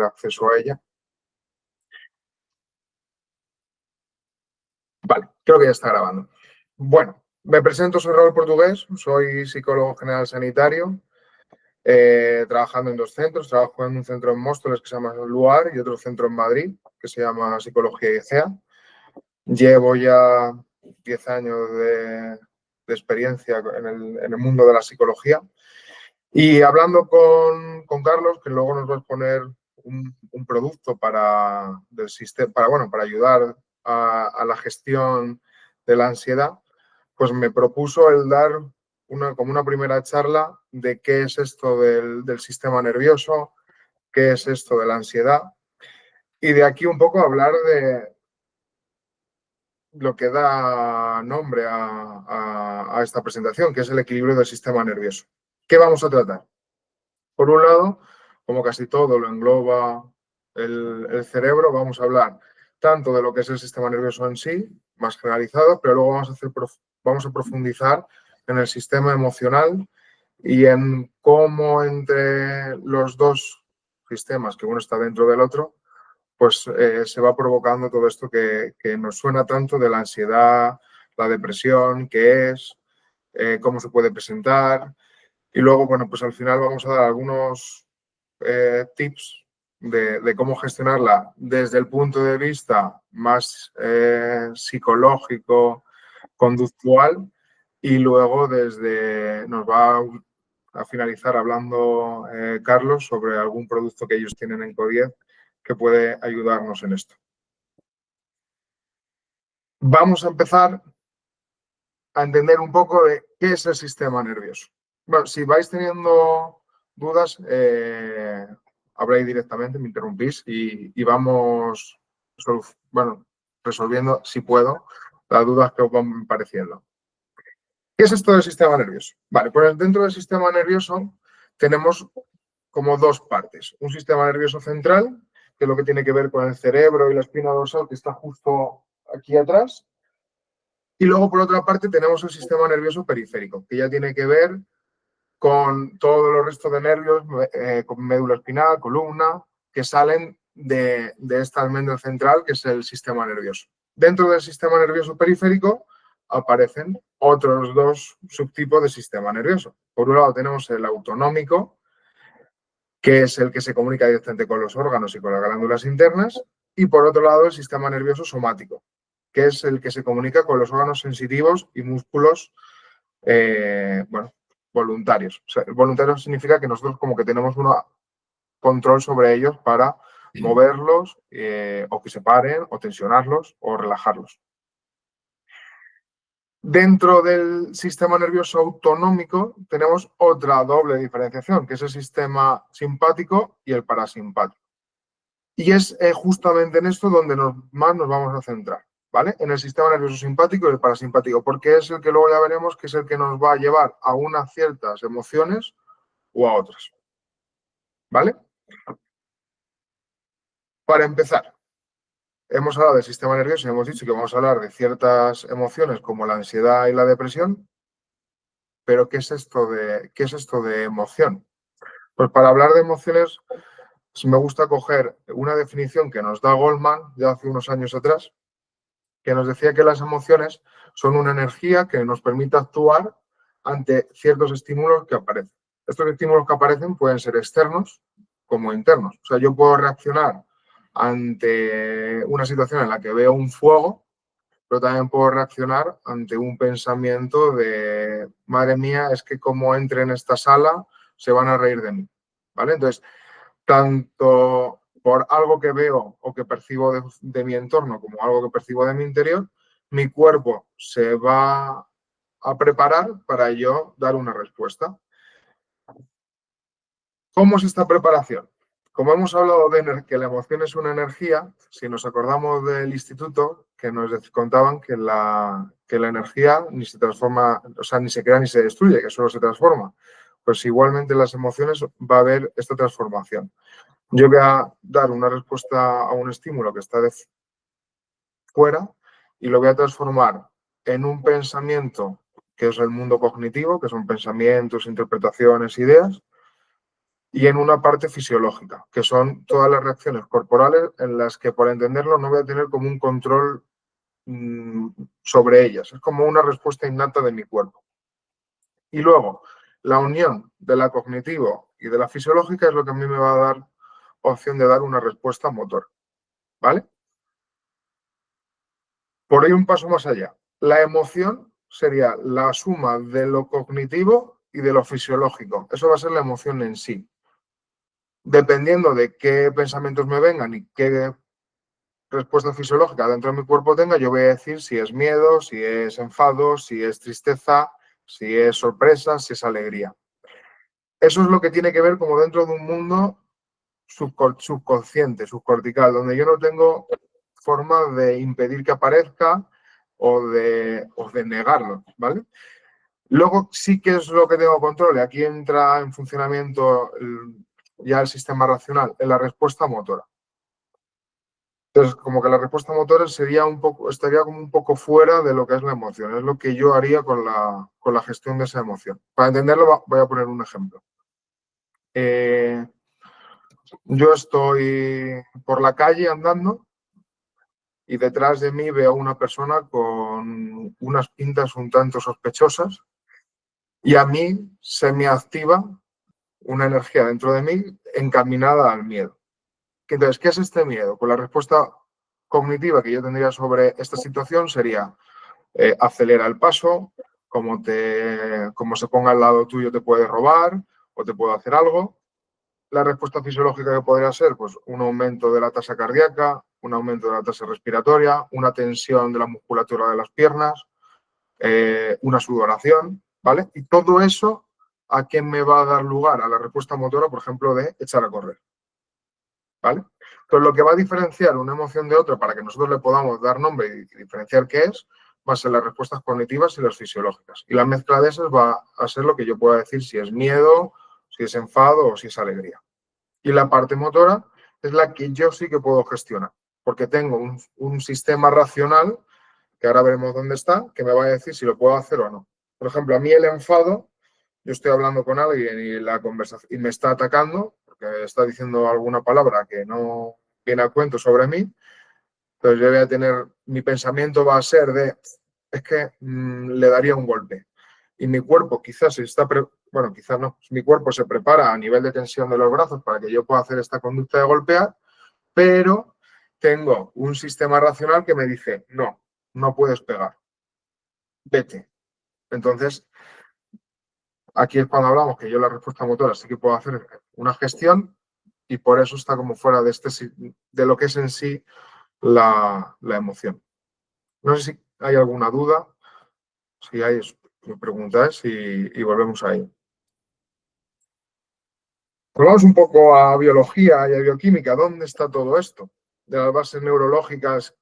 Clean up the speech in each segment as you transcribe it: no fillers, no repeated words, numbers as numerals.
acceso a ella. Vale, creo que ya está grabando. Bueno, me presento, soy Raúl Portugués, soy psicólogo general sanitario, trabajando en 2 centros. Trabajo en un centro en Móstoles que se llama Luar y otro centro en Madrid que se llama Psicología y ECEA. Llevo ya 10 años de experiencia en el mundo de la psicología. Y hablando con Carlos, que luego nos va a exponer un producto para ayudar a la gestión de la ansiedad, pues me propuso el dar como una primera charla de qué es esto del sistema nervioso, qué es esto de la ansiedad, y de aquí un poco hablar de lo que da nombre a esta presentación, que es el equilibrio del sistema nervioso. ¿Qué vamos a tratar? Por un lado, como casi todo lo engloba el cerebro, vamos a hablar tanto de lo que es el sistema nervioso en sí, más generalizado, pero luego vamos a profundizar en el sistema emocional y en cómo entre los dos sistemas, que uno está dentro del otro, pues se va provocando todo esto que nos suena tanto de la ansiedad, la depresión, qué es, cómo se puede presentar. Y luego, bueno, pues al final vamos a dar algunos tips de cómo gestionarla desde el punto de vista más psicológico, conductual, y luego nos va a finalizar hablando Carlos sobre algún producto que ellos tienen en Codiez que puede ayudarnos en esto. Vamos a empezar a entender un poco de qué es el sistema nervioso. Bueno, si vais teniendo dudas, habláis directamente, me interrumpís y vamos resolviendo, si puedo, las dudas que os van pareciendo. ¿Qué es esto del sistema nervioso? Vale, pues dentro del sistema nervioso tenemos como 2 partes. Un sistema nervioso central, que es lo que tiene que ver con el cerebro y la espina dorsal, que está justo aquí atrás. Y luego, por otra parte, tenemos el sistema nervioso periférico, que ya tiene que ver con todos los restos de nervios, con médula espinal, columna, que salen de esta almendra central, que es el sistema nervioso. Dentro del sistema nervioso periférico aparecen otros 2 subtipos de sistema nervioso. Por un lado tenemos el autonómico, que es el que se comunica directamente con los órganos y con las glándulas internas, y por otro lado el sistema nervioso somático, que es el que se comunica con los órganos sensitivos y músculos voluntarios. O sea, voluntarios significa que nosotros como que tenemos un control sobre ellos para moverlos o que se paren o tensionarlos o relajarlos. Dentro del sistema nervioso autonómico tenemos otra doble diferenciación, que es el sistema simpático y el parasimpático. Y es justamente en esto donde más nos vamos a centrar, ¿vale? En el sistema nervioso simpático y el parasimpático, porque es el que luego ya veremos que es el que nos va a llevar a unas ciertas emociones o a otras, ¿vale? Para empezar, hemos hablado del sistema nervioso y hemos dicho que vamos a hablar de ciertas emociones como la ansiedad y la depresión, pero ¿qué es esto de emoción? Pues para hablar de emociones me gusta coger una definición que nos da Goldman ya hace unos años atrás, que nos decía que las emociones son una energía que nos permite actuar ante ciertos estímulos que aparecen. Estos estímulos que aparecen pueden ser externos como internos. O sea, yo puedo reaccionar ante una situación en la que veo un fuego, pero también puedo reaccionar ante un pensamiento de, madre mía, es que como entre en esta sala se van a reír de mí, ¿vale? Entonces, tanto por algo que veo o que percibo de mi entorno como algo que percibo de mi interior, mi cuerpo se va a preparar para yo dar una respuesta. ¿Cómo es esta preparación? Como hemos hablado de que la emoción es una energía, si nos acordamos del instituto, que nos contaban que la energía ni se transforma, o sea, ni se crea ni se destruye, que solo se transforma. Pues igualmente en las emociones va a haber esta transformación. Yo voy a dar una respuesta a un estímulo que está de fuera y lo voy a transformar en un pensamiento que es el mundo cognitivo, que son pensamientos, interpretaciones, ideas, y en una parte fisiológica, que son todas las reacciones corporales en las que, por entenderlo, no voy a tener como un control sobre ellas. Es como una respuesta innata de mi cuerpo. Y luego, la unión de la cognitivo y de la fisiológica es lo que a mí me va a dar opción de dar una respuesta motora. ¿Vale? Por ahí un paso más allá. La emoción sería la suma de lo cognitivo y de lo fisiológico. Eso va a ser la emoción en sí. Dependiendo de qué pensamientos me vengan y qué respuesta fisiológica dentro de mi cuerpo tenga, yo voy a decir si es miedo, si es enfado, si es tristeza, si es sorpresa, si es alegría. Eso es lo que tiene que ver como dentro de un mundo subconsciente, subcortical, donde yo no tengo forma de impedir que aparezca o de negarlo, ¿vale? Luego sí que es lo que tengo control, y aquí entra en funcionamiento ya el sistema racional, en la respuesta motora. Entonces, como que la respuesta motora estaría como un poco fuera de lo que es la emoción, es lo que yo haría con la gestión de esa emoción. Para entenderlo, voy a poner un ejemplo. Yo estoy por la calle andando y detrás de mí veo a una persona con unas pintas un tanto sospechosas y a mí se me activa una energía dentro de mí encaminada al miedo. Entonces, ¿qué es este miedo? Pues la respuesta cognitiva que yo tendría sobre esta situación sería acelera el paso, como se ponga al lado tuyo te puede robar o te puede hacer algo. La respuesta fisiológica que podría ser pues, un aumento de la tasa cardíaca, un aumento de la tasa respiratoria, una tensión de la musculatura de las piernas, una sudoración, ¿vale? Y todo eso, ¿a qué me va a dar lugar? A la respuesta motora, por ejemplo, de echar a correr, ¿vale? Entonces, lo que va a diferenciar una emoción de otra para que nosotros le podamos dar nombre y diferenciar qué es, va a ser las respuestas cognitivas y las fisiológicas. Y la mezcla de esas va a ser lo que yo pueda decir si es miedo, si es enfado o si es alegría. Y la parte motora es la que yo sí que puedo gestionar, porque tengo un sistema racional, que ahora veremos dónde está, que me va a decir si lo puedo hacer o no. Por ejemplo, a mí el enfado, yo estoy hablando con alguien y la conversación y me está atacando, porque está diciendo alguna palabra que no viene a cuento sobre mí, entonces yo voy a tener, mi pensamiento va a ser es que le daría un golpe. Y mi cuerpo quizás quizás no, mi cuerpo se prepara a nivel de tensión de los brazos para que yo pueda hacer esta conducta de golpear, pero tengo un sistema racional que me dice, no, no puedes pegar, vete. Entonces, aquí es cuando hablamos que yo la respuesta motora sí que puedo hacer una gestión y por eso está como fuera de lo que es en sí la emoción. No sé si hay alguna duda, si hay, me preguntáis y volvemos a ello. Volvamos un poco a biología y a bioquímica. ¿Dónde está todo esto? De las bases neurológicas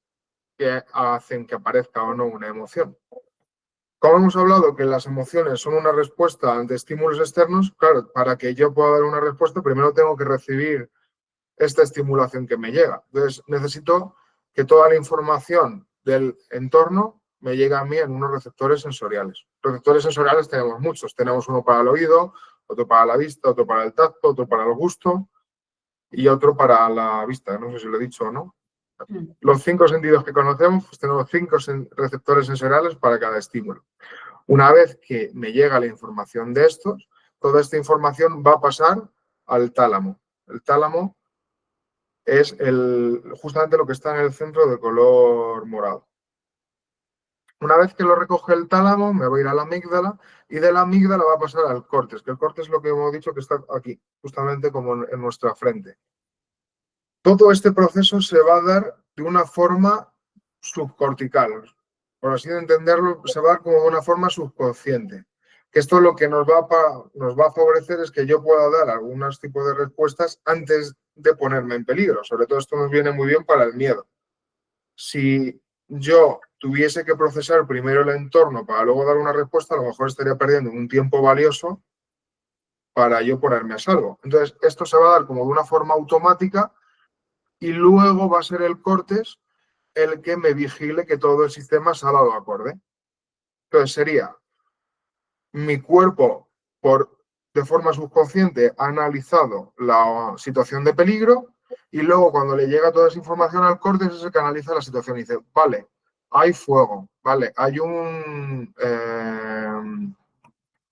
que hacen que aparezca o no una emoción. Como hemos hablado que las emociones son una respuesta ante estímulos externos, claro, para que yo pueda dar una respuesta, primero tengo que recibir esta estimulación que me llega. Entonces, necesito que toda la información del entorno me llegue a mí en unos receptores sensoriales. Receptores sensoriales tenemos muchos. Tenemos uno para el oído, otro para la vista, otro para el tacto, otro para el gusto y otro para la vista. No sé si lo he dicho o no. Los 5 sentidos que conocemos, pues tenemos 5 receptores sensoriales para cada estímulo. Una vez que me llega la información de estos, toda esta información va a pasar al tálamo. El tálamo es justamente lo que está en el centro de color morado. Una vez que lo recoge el tálamo, me voy a ir a la amígdala y de la amígdala va a pasar al córtex, que el córtex es lo que hemos dicho que está aquí, justamente como en nuestra frente. Todo este proceso se va a dar de una forma subcortical, por así entenderlo, se va a dar como de una forma subconsciente. Que esto lo que nos va a favorecer es que yo pueda dar algunos tipos de respuestas antes de ponerme en peligro. Sobre todo esto nos viene muy bien para el miedo. Si yo tuviese que procesar primero el entorno para luego dar una respuesta, a lo mejor estaría perdiendo un tiempo valioso para yo ponerme a salvo. Entonces, esto se va a dar como de una forma automática y luego va a ser el córtex el que me vigile que todo el sistema se ha dado acorde. Entonces sería mi cuerpo, por de forma subconsciente ha analizado la situación de peligro y luego cuando le llega toda esa información al córtex es el que analiza la situación y dice, vale, hay fuego, vale, hay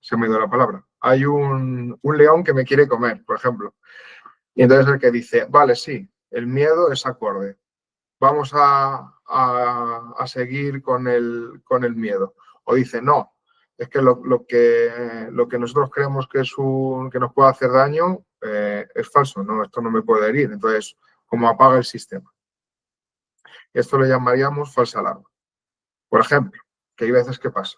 se me ha ido la palabra, hay un león que me quiere comer, por ejemplo. Y entonces el que dice, vale, sí, el miedo es acorde, vamos a seguir con el miedo. O dice, no, es que lo que nosotros creemos que nos puede hacer daño es falso, no, esto no me puede herir. Entonces, como apaga el sistema. Esto le llamaríamos falsa alarma. Por ejemplo, que hay veces que pasa.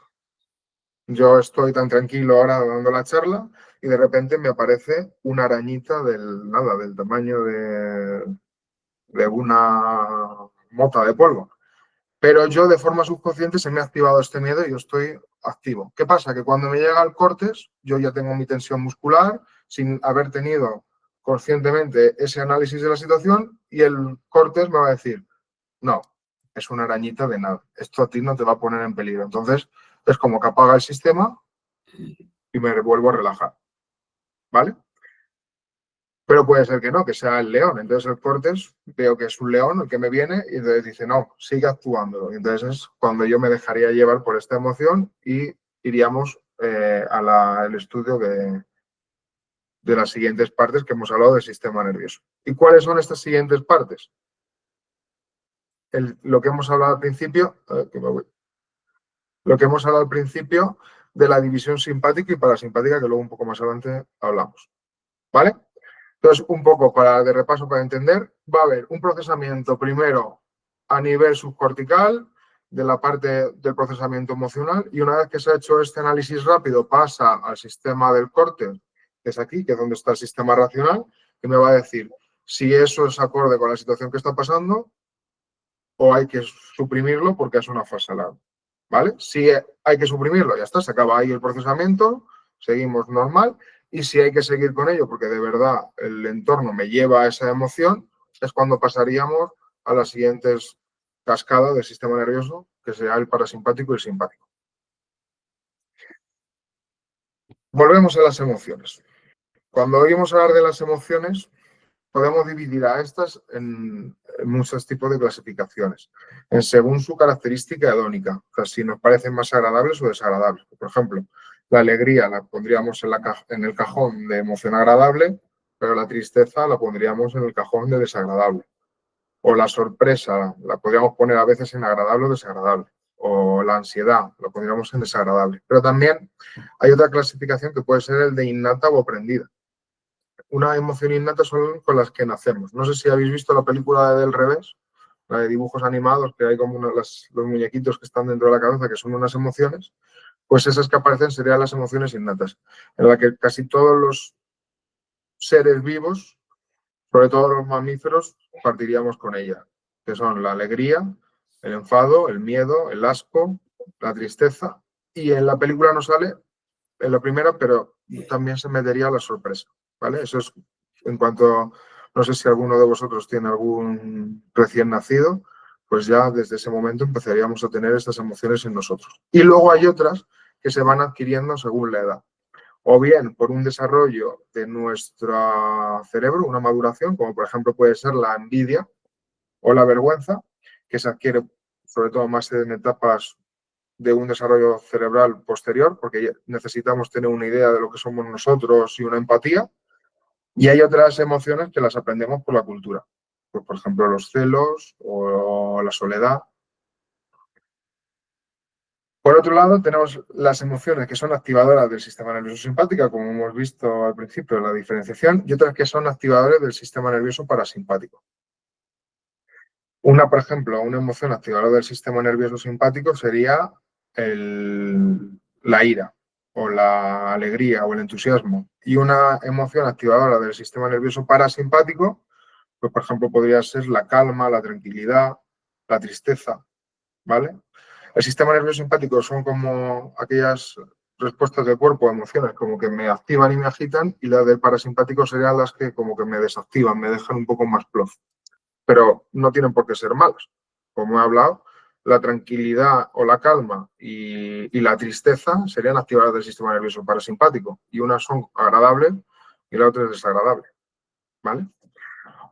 Yo estoy tan tranquilo ahora dando la charla y de repente me aparece una arañita del tamaño de una mota de polvo. Pero yo de forma subconsciente se me ha activado este miedo y yo estoy activo. ¿Qué pasa? Que cuando me llega al córtex, yo ya tengo mi tensión muscular sin haber tenido conscientemente ese análisis de la situación y el córtex me va a decir, no, es una arañita de nada, esto a ti no te va a poner en peligro. Entonces es como que apaga el sistema y me vuelvo a relajar, ¿vale? Pero puede ser que no, que sea el león. Entonces el córtex veo que es un león el que me viene y entonces dice, no, sigue actuando. Y entonces es cuando yo me dejaría llevar por esta emoción y iríamos al estudio de las siguientes partes que hemos hablado del sistema nervioso. ¿Y cuáles son estas siguientes partes? Lo que hemos hablado al principio, lo que hemos hablado al principio de la división simpática y parasimpática, que luego un poco más adelante hablamos. ¿Vale? Entonces, un poco de repaso para entender, va a haber un procesamiento primero a nivel subcortical de la parte del procesamiento emocional y una vez que se ha hecho este análisis rápido pasa al sistema del córtex, que es aquí, que es donde está el sistema racional, que me va a decir si eso es acorde con la situación que está pasando o hay que suprimirlo porque es una falsa alarma. ¿Vale? Si hay que suprimirlo, ya está, se acaba ahí el procesamiento, seguimos normal. Y si hay que seguir con ello, porque de verdad el entorno me lleva a esa emoción, es cuando pasaríamos a las siguientes cascadas del sistema nervioso, que será el parasimpático y el simpático. Volvemos a las emociones. Cuando oímos hablar de las emociones, podemos dividir a estas en muchos tipos de clasificaciones, según su característica hedónica, o sea, si nos parecen más agradables o desagradables. Por ejemplo, la alegría la pondríamos en el cajón de emoción agradable, pero la tristeza la pondríamos en el cajón de desagradable. O la sorpresa la podríamos poner a veces en agradable o desagradable. O la ansiedad la pondríamos en desagradable. Pero también hay otra clasificación que puede ser el de innata o aprendida. Una emoción innata son con las que nacemos. No sé si habéis visto la película Del Revés, la de dibujos animados, que hay como los muñequitos que están dentro de la cabeza, que son unas emociones, pues esas que aparecen serían las emociones innatas, en la que casi todos los seres vivos, sobre todo los mamíferos, partiríamos con ella, que son la alegría, el enfado, el miedo, el asco, la tristeza, y en la película no sale en la primera, pero también se metería la sorpresa, ¿vale? Eso es en cuanto, no sé si alguno de vosotros tiene algún recién nacido, pues ya desde ese momento empezaríamos a tener estas emociones en nosotros. Y luego hay otras que se van adquiriendo según la edad, o bien por un desarrollo de nuestro cerebro, una maduración, como por ejemplo puede ser la envidia o la vergüenza, que se adquiere sobre todo más en etapas de un desarrollo cerebral posterior, porque necesitamos tener una idea de lo que somos nosotros y una empatía. Y hay otras emociones que las aprendemos por la cultura, pues, por ejemplo, los celos o la soledad. Por otro lado, tenemos las emociones que son activadoras del sistema nervioso simpático, como hemos visto al principio de la diferenciación, y otras que son activadores del sistema nervioso parasimpático. Una, por ejemplo, una emoción activadora del sistema nervioso simpático sería la ira o la alegría o el entusiasmo. Y una emoción activadora del sistema nervioso parasimpático, pues por ejemplo podría ser la calma, la tranquilidad, la tristeza, ¿vale? El sistema nervioso simpático son como aquellas respuestas del cuerpo, emociones como que me activan y me agitan, y las del parasimpático serían las que como que me desactivan, me dejan un poco más plof. Pero no tienen por qué ser malas. Como he hablado, la tranquilidad o la calma y la tristeza serían activadoras del sistema nervioso parasimpático. Y unas son agradables y la otra es desagradable. ¿Vale?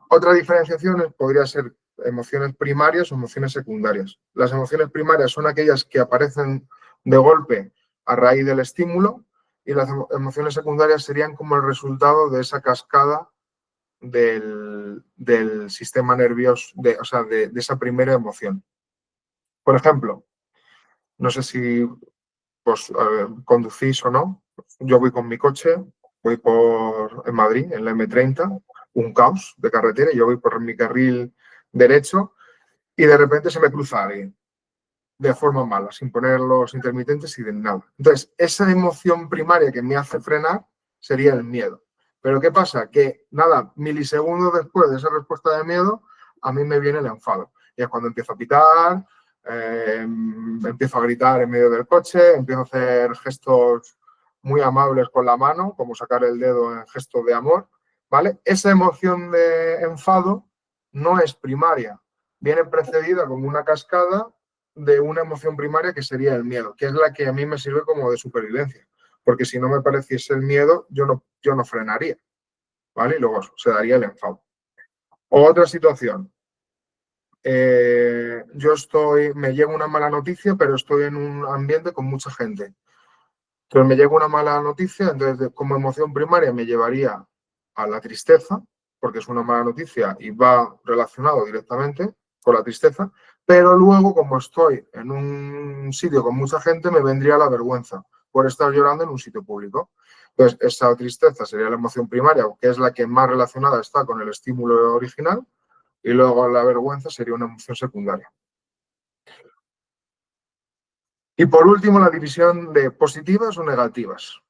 Otra diferenciación podría ser emociones primarias o emociones secundarias. Las emociones primarias son aquellas que aparecen de golpe a raíz del estímulo y las emociones secundarias serían como el resultado de esa cascada del sistema nervioso, de esa primera emoción. Por ejemplo, no sé si conducís o no, yo voy con mi coche, voy en Madrid, en la M30, un caos de carretera, y yo voy por mi carril derecho y de repente se me cruza alguien de forma mala, sin poner los intermitentes y de nada. Entonces, esa emoción primaria que me hace frenar sería el miedo. Pero ¿qué pasa? Que nada, milisegundos después de esa respuesta de miedo, a mí me viene el enfado. Y es cuando empiezo a pitar, empiezo a gritar en medio del coche, empiezo a hacer gestos muy amables con la mano, como sacar el dedo en gesto de amor, ¿vale? Esa emoción de enfado no es primaria, viene precedida como una cascada de una emoción primaria que sería el miedo, que es la que a mí me sirve como de supervivencia, porque si no me pareciese el miedo, yo no frenaría, ¿vale? Y luego se daría el enfado. Otra situación, me llega una mala noticia, pero estoy en un ambiente con mucha gente. Entonces me llega una mala noticia, entonces como emoción primaria me llevaría a la tristeza, porque es una mala noticia y va relacionado directamente con la tristeza, pero luego como estoy en un sitio con mucha gente me vendría la vergüenza por estar llorando en un sitio público. Entonces esa tristeza sería la emoción primaria, que es la que más relacionada está con el estímulo original, y luego la vergüenza sería una emoción secundaria. Y por último, la división de positivas o negativas.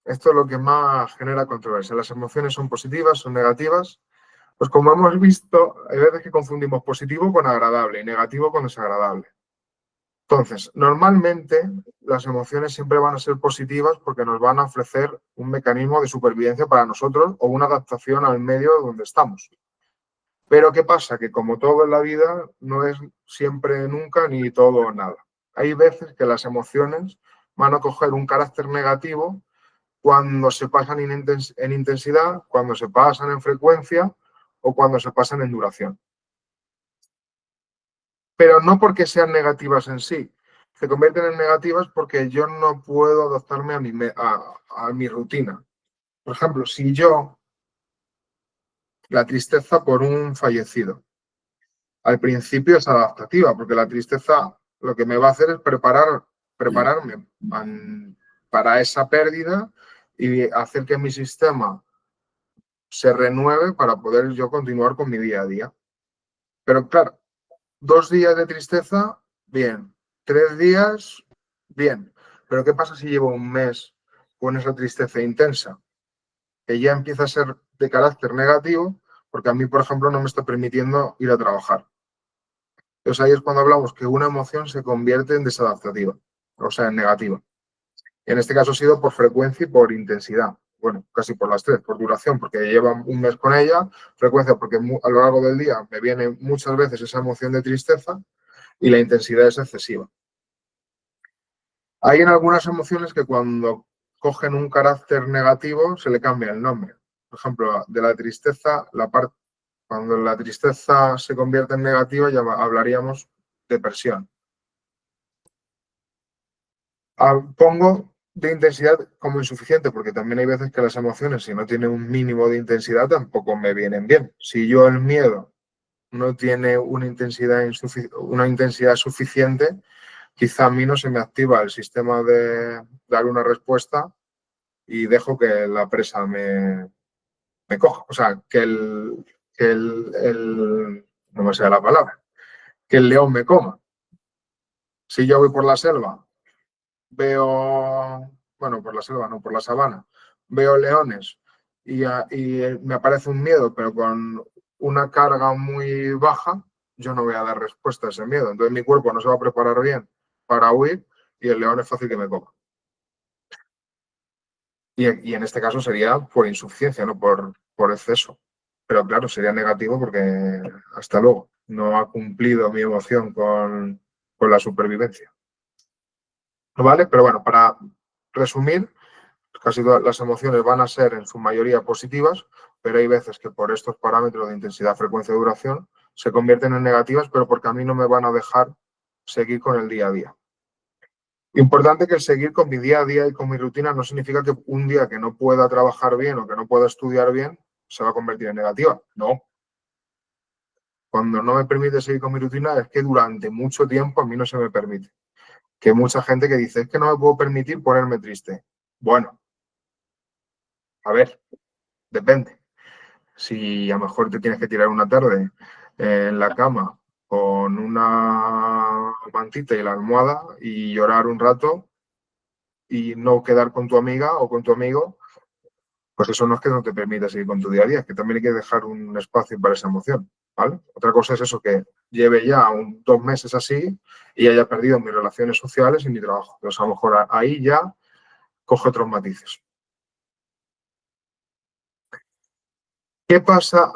Esto es lo que más genera controversia. Las emociones son positivas, son negativas. Pues como hemos visto, hay veces que confundimos positivo con agradable y negativo con desagradable. Entonces, normalmente las emociones siempre van a ser positivas porque nos van a ofrecer un mecanismo de supervivencia para nosotros o una adaptación al medio donde estamos. Pero ¿qué pasa? Que como todo en la vida, no es siempre nunca ni todo o nada. Hay veces que las emociones van a coger un carácter negativo cuando se pasan en intensidad, cuando se pasan en frecuencia o cuando se pasan en duración. Pero no porque sean negativas en sí, se convierten en negativas porque yo no puedo adaptarme a mi rutina. Por ejemplo, si la tristeza por un fallecido, al principio es adaptativa, porque la tristeza lo que me va a hacer es prepararme para esa pérdida y hacer que mi sistema se renueve para poder yo continuar con mi día a día. Pero claro, 2 días de tristeza, bien. 3 días, bien. Pero ¿qué pasa si llevo un mes con esa tristeza intensa? Que ya empieza a ser de carácter negativo, porque a mí, por ejemplo, no me está permitiendo ir a trabajar. Entonces ahí es cuando hablamos que una emoción se convierte en desadaptativa, o sea, en negativa. En este caso ha sido por frecuencia y por intensidad. Bueno, casi por las 3, por duración, porque lleva un mes con ella, frecuencia porque a lo largo del día me viene muchas veces esa emoción de tristeza y la intensidad es excesiva. Hay en algunas emociones que cuando cogen un carácter negativo se le cambia el nombre. Por ejemplo, de la tristeza, cuando la tristeza se convierte en negativa ya hablaríamos de depresión. Pongo de intensidad como insuficiente, porque también hay veces que las emociones, si no tienen un mínimo de intensidad, tampoco me vienen bien. Si yo el miedo no tiene una intensidad suficiente, quizá a mí no se me activa el sistema de dar una respuesta y dejo que la presa me coja. O sea, no me sé la palabra, que el león me coma. Si yo voy por la selva, por la selva, no, por la sabana, veo leones y me aparece un miedo, pero con una carga muy baja, yo no voy a dar respuesta a ese miedo. Entonces mi cuerpo no se va a preparar bien para huir y el león es fácil que me coma. Y en este caso sería por insuficiencia, no por exceso. Pero claro, sería negativo porque hasta luego. No ha cumplido mi emoción con con la supervivencia. ¿Vale? Pero bueno, para resumir, casi todas las emociones van a ser en su mayoría positivas, pero hay veces que por estos parámetros de intensidad, frecuencia y duración se convierten en negativas, pero porque a mí no me van a dejar seguir con el día a día. Importante que el seguir con mi día a día y con mi rutina no significa que un día que no pueda trabajar bien o que no pueda estudiar bien se va a convertir en negativa. No. Cuando no me permite seguir con mi rutina es que durante mucho tiempo a mí no se me permite. Que hay mucha gente que dice, es que no me puedo permitir ponerme triste. Bueno, a ver, depende. Si a lo mejor te tienes que tirar una tarde en la cama con una mantita y la almohada y llorar un rato y no quedar con tu amiga o con tu amigo, pues eso no es que no te permita seguir con tu día a día, es que también hay que dejar un espacio para esa emoción, ¿vale? Otra cosa es eso, que lleve ya 2 meses así y haya perdido mis relaciones sociales y mi trabajo. Entonces a lo mejor ahí ya coge otros matices. ¿Qué pasa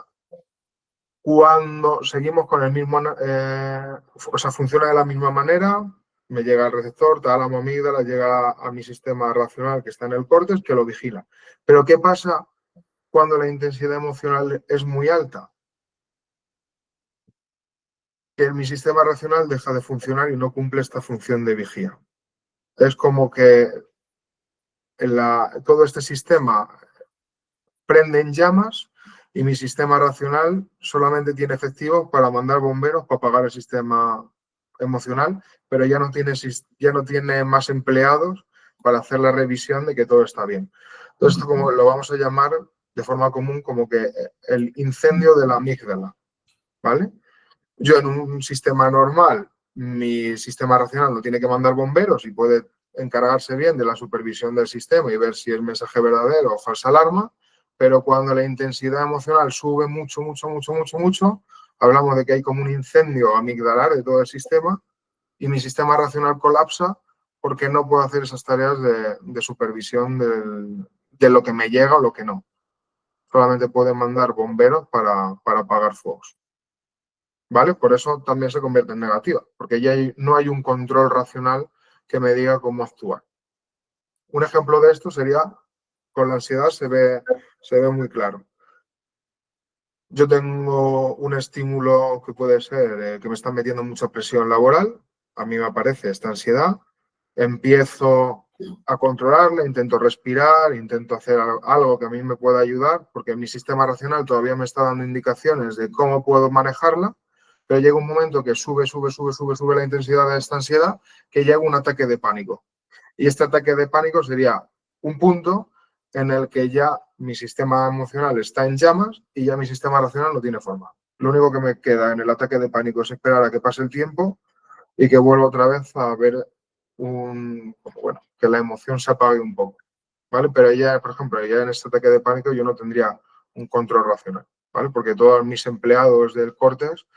cuando seguimos con el mismo, o sea, funciona de la misma manera? Me llega el receptor, tálamo, amígdala, llega a mi sistema racional que está en el córtex, que lo vigila. Pero ¿qué pasa cuando la intensidad emocional es muy alta? Que mi sistema racional deja de funcionar y no cumple esta función de vigía. Es como que todo este sistema prende en llamas y mi sistema racional solamente tiene efectivos para mandar bomberos para apagar el sistema emocional, pero ya no tiene más empleados para hacer la revisión de que todo está bien. Entonces, esto como lo vamos a llamar de forma común como que el incendio de la amígdala, ¿vale? Yo en un sistema normal, mi sistema racional no tiene que mandar bomberos y puede encargarse bien de la supervisión del sistema y ver si es mensaje verdadero o falsa alarma, pero cuando la intensidad emocional sube mucho, hablamos de que hay como un incendio amigdalar de todo el sistema y mi sistema racional colapsa porque no puedo hacer esas tareas de supervisión de lo que me llega o lo que no. Solamente pueden mandar bomberos para apagar fuegos. ¿Vale? Por eso también se convierte en negativa, porque ya no hay un control racional que me diga cómo actuar. Un ejemplo de esto sería, con la ansiedad se ve muy claro. Yo tengo un estímulo que puede ser que me está metiendo mucha presión laboral, a mí me aparece esta ansiedad, empiezo a controlarla, intento respirar, intento hacer algo que a mí me pueda ayudar, porque mi sistema racional todavía me está dando indicaciones de cómo puedo manejarla, pero llega un momento que sube la intensidad de esta ansiedad, que llega un ataque de pánico. Y este ataque de pánico sería un punto en el que ya mi sistema emocional está en llamas y ya mi sistema racional no tiene forma. Lo único que me queda en el ataque de pánico es esperar a que pase el tiempo y que vuelva otra vez a ver que la emoción se apague un poco, ¿vale? Pero ya, por ejemplo, ya en este ataque de pánico yo no tendría un control racional, ¿vale? Porque todos mis empleados del córtex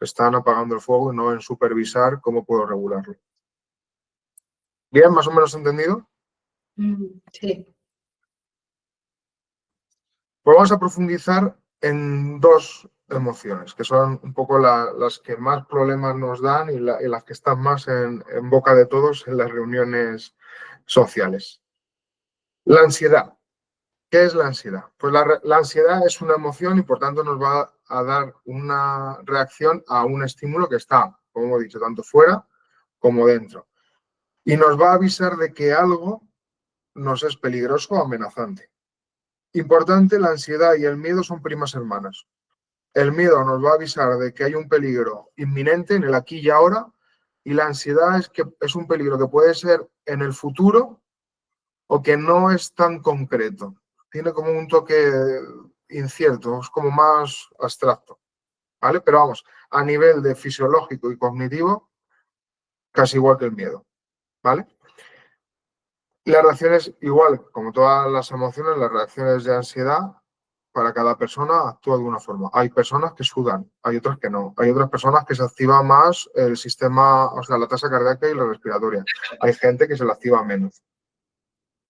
están apagando el fuego y no en supervisar cómo puedo regularlo. ¿Bien? ¿Más o menos entendido? Sí. Pues vamos a profundizar en 2 emociones, que son un poco las que más problemas nos dan y las que están más en boca de todos en las reuniones sociales. La ansiedad. ¿Qué es la ansiedad? Pues la ansiedad es una emoción y por tanto nos va a dar una reacción a un estímulo que está, como hemos dicho, tanto fuera como dentro. Y nos va a avisar de que algo nos es peligroso o amenazante. Importante, la ansiedad y el miedo son primas hermanas. El miedo nos va a avisar de que hay un peligro inminente en el aquí y ahora, y la ansiedad es un peligro que puede ser en el futuro o que no es tan concreto. Tiene como un toque incierto, es como más abstracto, ¿vale? Pero vamos, a nivel de fisiológico y cognitivo, casi igual que el miedo, ¿vale? Las reacciones, igual, como todas las emociones, las reacciones de ansiedad, para cada persona actúa de una forma. Hay personas que sudan, hay otras que no. Hay otras personas que se activa más el sistema, o sea, la tasa cardíaca y la respiratoria. Hay gente que se la activa menos.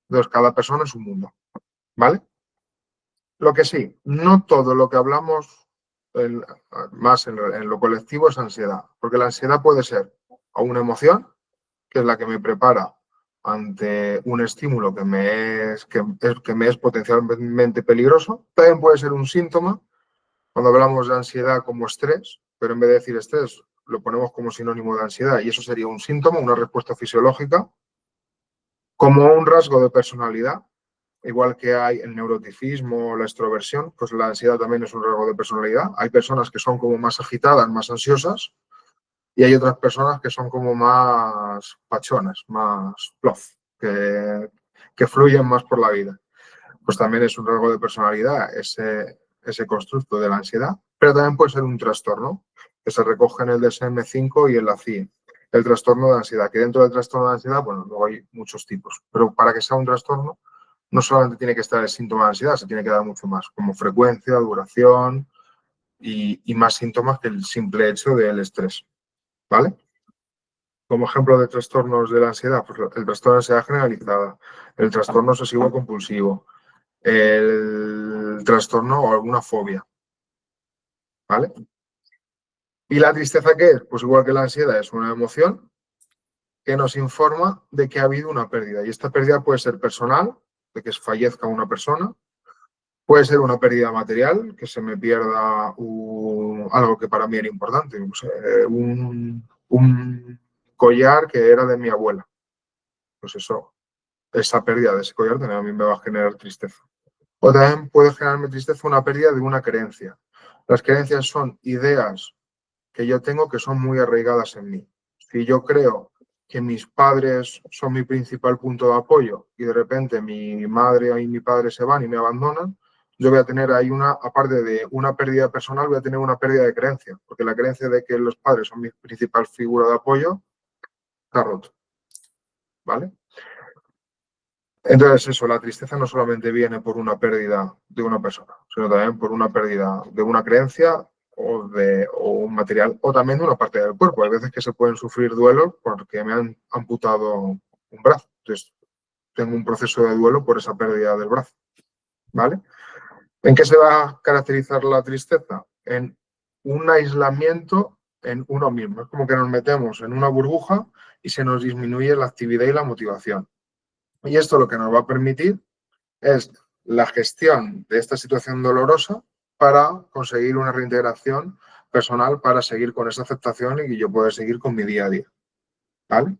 Entonces, cada persona es un mundo, ¿vale? Lo que sí, no todo lo que hablamos más en lo colectivo es ansiedad, porque la ansiedad puede ser a una emoción, que es la que me prepara ante un estímulo que me es potencialmente peligroso. También puede ser un síntoma, cuando hablamos de ansiedad como estrés, pero en vez de decir estrés, lo ponemos como sinónimo de ansiedad y eso sería un síntoma, una respuesta fisiológica, como un rasgo de personalidad. Igual que hay el neuroticismo, la extroversión, pues la ansiedad también es un rasgo de personalidad. Hay personas que son como más agitadas, más ansiosas, y hay otras personas que son como más pachonas, más plof, que fluyen más por la vida. Pues también es un rasgo de personalidad ese constructo de la ansiedad, pero también puede ser un trastorno que se recoge en el DSM-5 y en la CIE. El trastorno de ansiedad, que dentro del trastorno de ansiedad, bueno, luego hay muchos tipos, pero para que sea un trastorno, no solamente tiene que estar el síntoma de ansiedad, se tiene que dar mucho más, como frecuencia, duración y más síntomas que el simple hecho del estrés, ¿vale? Como ejemplo de trastornos de la ansiedad, pues el trastorno de ansiedad generalizada, el trastorno obsesivo compulsivo, el trastorno o alguna fobia, ¿vale? ¿Y la tristeza qué es? Pues igual que la ansiedad, es una emoción que nos informa de que ha habido una pérdida. Y esta pérdida puede ser personal, de que fallezca una persona, puede ser una pérdida material, que se me pierda algo que para mí era importante, no sé, un collar que era de mi abuela. Pues eso, esa pérdida de ese collar también a mí me va a generar tristeza. O también puede generarme tristeza una pérdida de una creencia. Las creencias son ideas que yo tengo que son muy arraigadas en mí. Si yo creo que mis padres son mi principal punto de apoyo y de repente mi madre y mi padre se van y me abandonan, yo voy a tener ahí aparte de una pérdida personal, voy a tener una pérdida de creencia, porque la creencia de que los padres son mi principal figura de apoyo está roto, ¿vale? Entonces eso, la tristeza no solamente viene por una pérdida de una persona, sino también por una pérdida de una creencia o un material, o también de una parte del cuerpo. Hay veces que se pueden sufrir duelos porque me han amputado un brazo. Entonces, tengo un proceso de duelo por esa pérdida del brazo, ¿vale? ¿En qué se va a caracterizar la tristeza? En un aislamiento en uno mismo. Es como que nos metemos en una burbuja y se nos disminuye la actividad y la motivación. Y esto lo que nos va a permitir es la gestión de esta situación dolorosa para conseguir una reintegración personal, para seguir con esa aceptación y que yo pueda seguir con mi día a día, ¿vale?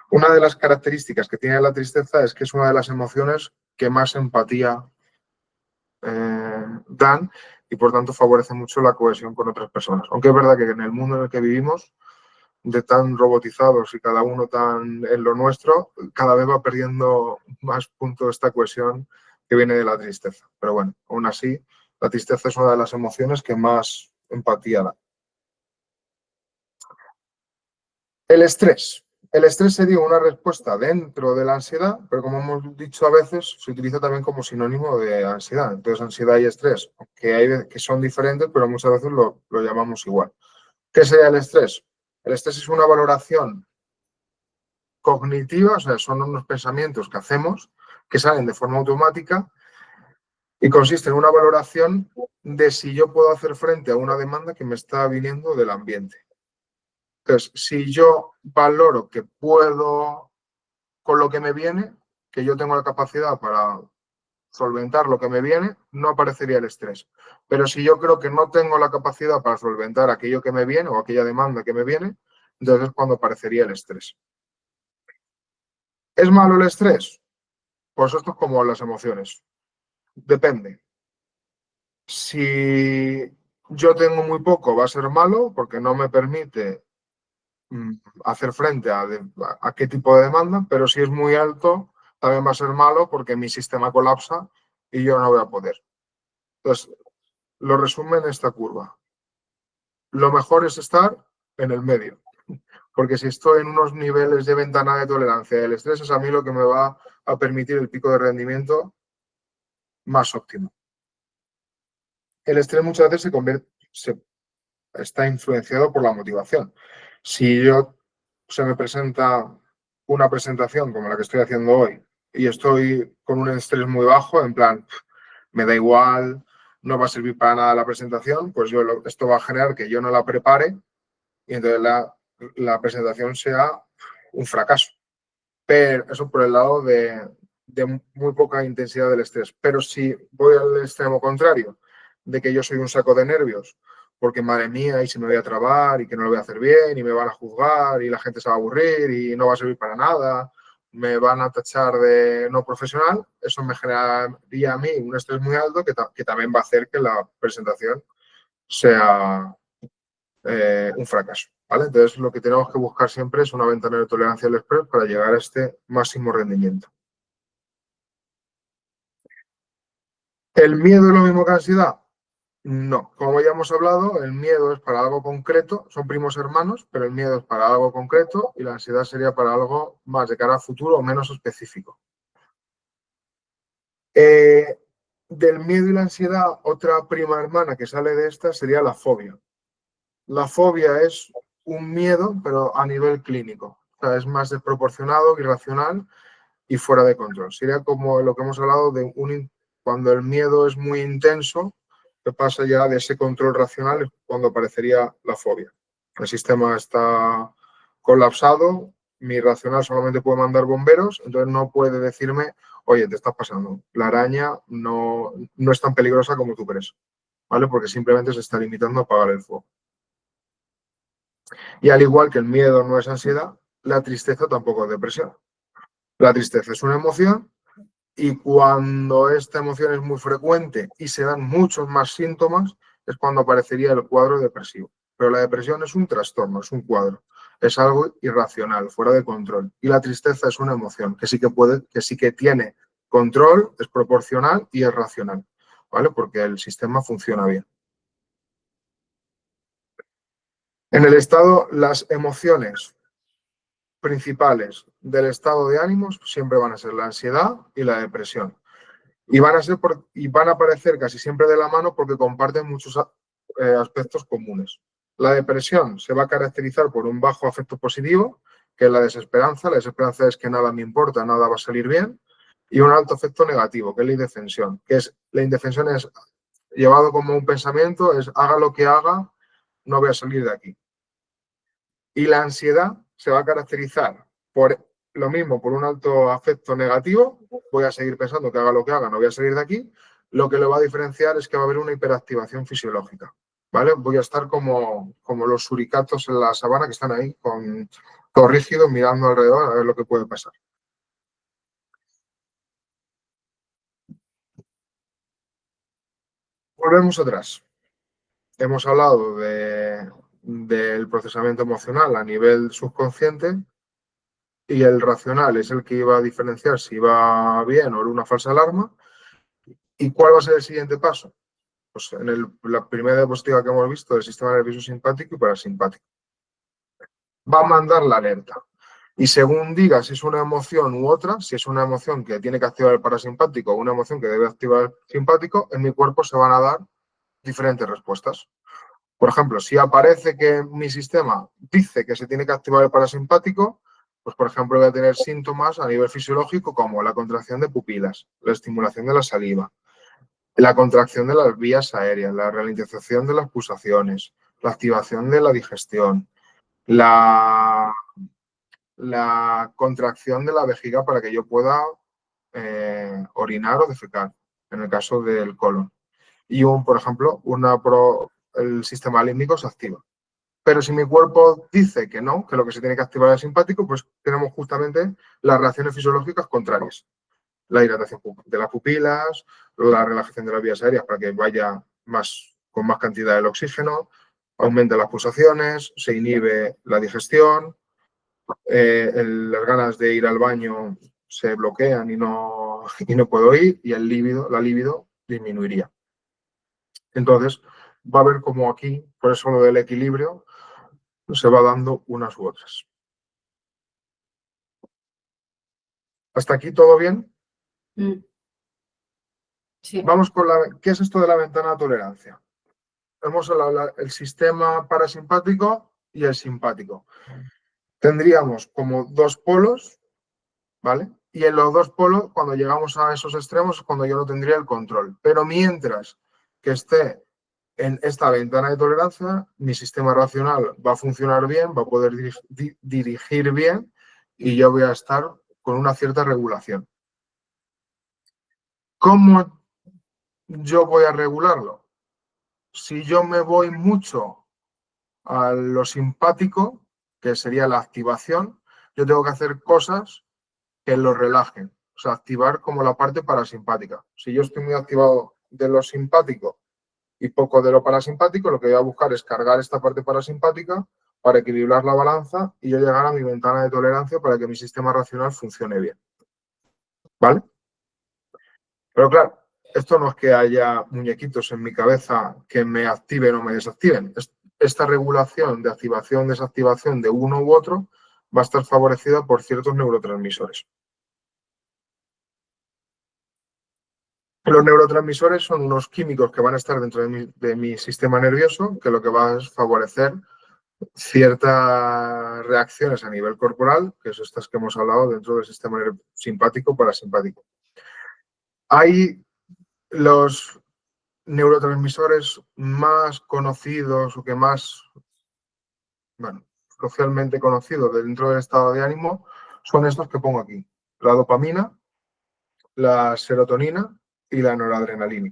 Una de las características que tiene la tristeza es que es una de las emociones que más empatía dan y por tanto favorece mucho la cohesión con otras personas. Aunque es verdad que en el mundo en el que vivimos, de tan robotizados y cada uno tan en lo nuestro, cada vez va perdiendo más punto esta cohesión que viene de la tristeza. Pero bueno, aún así, la tristeza es una de las emociones que más empatía da. El estrés. El estrés sería una respuesta dentro de la ansiedad, pero como hemos dicho a veces, se utiliza también como sinónimo de ansiedad. Entonces, ansiedad y estrés, que son diferentes, pero muchas veces lo llamamos igual. ¿Qué sería el estrés? El estrés es una valoración cognitiva, o sea, son unos pensamientos que hacemos que salen de forma automática y consiste en una valoración de si yo puedo hacer frente a una demanda que me está viniendo del ambiente. Entonces, si yo valoro que puedo con lo que me viene, que yo tengo la capacidad para solventar lo que me viene, no aparecería el estrés. Pero si yo creo que no tengo la capacidad para solventar aquello que me viene o aquella demanda que me viene, entonces es cuando aparecería el estrés. ¿Es malo el estrés? Pues esto es como las emociones. Depende. Si yo tengo muy poco, va a ser malo porque no me permite hacer frente a qué tipo de demanda, pero si es muy alto, también va a ser malo porque mi sistema colapsa y yo no voy a poder. Entonces, lo resume en esta curva. Lo mejor es estar en el medio, porque si estoy en unos niveles de ventana de tolerancia del estrés, es a mí lo que me va a permitir el pico de rendimiento más óptimo. El estrés muchas veces está influenciado por la motivación. Si se me presenta una presentación como la que estoy haciendo hoy y estoy con un estrés muy bajo, en plan, me da igual, no va a servir para nada la presentación, pues esto va a generar que yo no la prepare y entonces la presentación sea un fracaso. Pero eso por el lado de muy poca intensidad del estrés. Pero si voy al extremo contrario, de que yo soy un saco de nervios, porque madre mía, y si me voy a trabar, y que no lo voy a hacer bien, y me van a juzgar, y la gente se va a aburrir, y no va a servir para nada, me van a tachar de no profesional, eso me generaría a mí un estrés muy alto que también va a hacer que la presentación sea un fracaso, ¿vale? Entonces, lo que tenemos que buscar siempre es una ventana de tolerancia al estrés para llegar a este máximo rendimiento. ¿El miedo es lo mismo que la ansiedad? No. Como ya hemos hablado, el miedo es para algo concreto, son primos hermanos, pero el miedo es para algo concreto y la ansiedad sería para algo más de cara a futuro o menos específico. Del miedo y la ansiedad, otra prima hermana que sale de esta sería la fobia. La fobia es un miedo, pero a nivel clínico. O sea, es más desproporcionado, irracional y fuera de control. Sería como lo que hemos hablado de cuando el miedo es muy intenso, que pasa ya de ese control racional, es cuando aparecería la fobia. El sistema está colapsado, mi racional solamente puede mandar bomberos, entonces no puede decirme, oye, te estás pasando, la araña no es tan peligrosa como tú crees, ¿vale? Porque simplemente se está limitando a apagar el fuego. Y al igual que el miedo no es ansiedad, la tristeza tampoco es depresión. La tristeza es una emoción y cuando esta emoción es muy frecuente y se dan muchos más síntomas, es cuando aparecería el cuadro depresivo. Pero la depresión es un trastorno, es un cuadro, es algo irracional, fuera de control. Y la tristeza es una emoción que sí que tiene control, es proporcional y es racional, ¿vale? Porque el sistema funciona bien. En el estado, las emociones principales del estado de ánimos siempre van a ser la ansiedad y la depresión. Y van a aparecer casi siempre de la mano porque comparten muchos aspectos comunes. La depresión se va a caracterizar por un bajo afecto positivo, que es la desesperanza. La desesperanza es que nada me importa, nada va a salir bien. Y un alto afecto negativo, que es la indefensión. La indefensión es llevado como un pensamiento, es haga lo que haga, no voy a salir de aquí. Y la ansiedad se va a caracterizar por lo mismo, por un alto afecto negativo, voy a seguir pensando que haga lo que haga, no voy a salir de aquí. Lo que lo va a diferenciar es que va a haber una hiperactivación fisiológica, ¿vale? Voy a estar como los suricatos en la sabana que están ahí con todo rígido mirando alrededor a ver lo que puede pasar. Volvemos atrás. Hemos hablado del procesamiento emocional a nivel subconsciente y el racional es el que iba a diferenciar si iba bien o era una falsa alarma. ¿Y cuál va a ser el siguiente paso? Pues en la primera diapositiva que hemos visto del sistema nervioso simpático y parasimpático. Va a mandar la alerta. Y según diga si es una emoción u otra, si es una emoción que tiene que activar el parasimpático o una emoción que debe activar el simpático, en mi cuerpo se van a dar diferentes respuestas. Por ejemplo, si aparece que mi sistema dice que se tiene que activar el parasimpático, pues por ejemplo voy a tener síntomas a nivel fisiológico como la contracción de pupilas, la estimulación de la saliva, la contracción de las vías aéreas, la ralentización de las pulsaciones, la activación de la digestión, la contracción de la vejiga para que yo pueda orinar o defecar, en el caso del colon. Y por ejemplo, el sistema límbico se activa. Pero si mi cuerpo dice que no, que lo que se tiene que activar es el simpático, pues tenemos justamente las reacciones fisiológicas contrarias. La dilatación de las pupilas, la relajación de las vías aéreas para que vaya con más cantidad del oxígeno, aumenta las pulsaciones, se inhibe la digestión, las ganas de ir al baño se bloquean y no puedo ir, y la libido disminuiría. Entonces, va a haber como aquí, por eso lo del equilibrio, se va dando unas u otras. ¿Hasta aquí todo bien? Sí. Vamos con ¿qué es esto de la ventana de tolerancia? Hemos hablado del sistema parasimpático y el simpático. Tendríamos como dos polos, ¿vale? Y en los dos polos, cuando llegamos a esos extremos, es cuando yo no tendría el control. Pero mientras que esté en esta ventana de tolerancia mi sistema racional va a funcionar bien, va a poder dirigir bien y yo voy a estar con una cierta regulación. ¿Cómo yo voy a regularlo? Si yo me voy mucho a lo simpático, que sería la activación, yo tengo que hacer cosas que lo relajen, o sea, activar como la parte parasimpática. Si yo estoy muy activado de lo simpático y poco de lo parasimpático, lo que voy a buscar es cargar esta parte parasimpática para equilibrar la balanza y yo llegar a mi ventana de tolerancia para que mi sistema racional funcione bien. ¿Vale? Pero claro, esto no es que haya muñequitos en mi cabeza que me activen o me desactiven. Esta regulación de activación, desactivación de uno u otro va a estar favorecida por ciertos neurotransmisores. Los neurotransmisores son unos químicos que van a estar dentro de mi sistema nervioso, que lo que va a favorecer ciertas reacciones a nivel corporal, que son estas que hemos hablado dentro del sistema simpático parasimpático. Hay los neurotransmisores más conocidos o que más, bueno, socialmente conocidos dentro del estado de ánimo son estos que pongo aquí: la dopamina, la serotonina y la noradrenalina.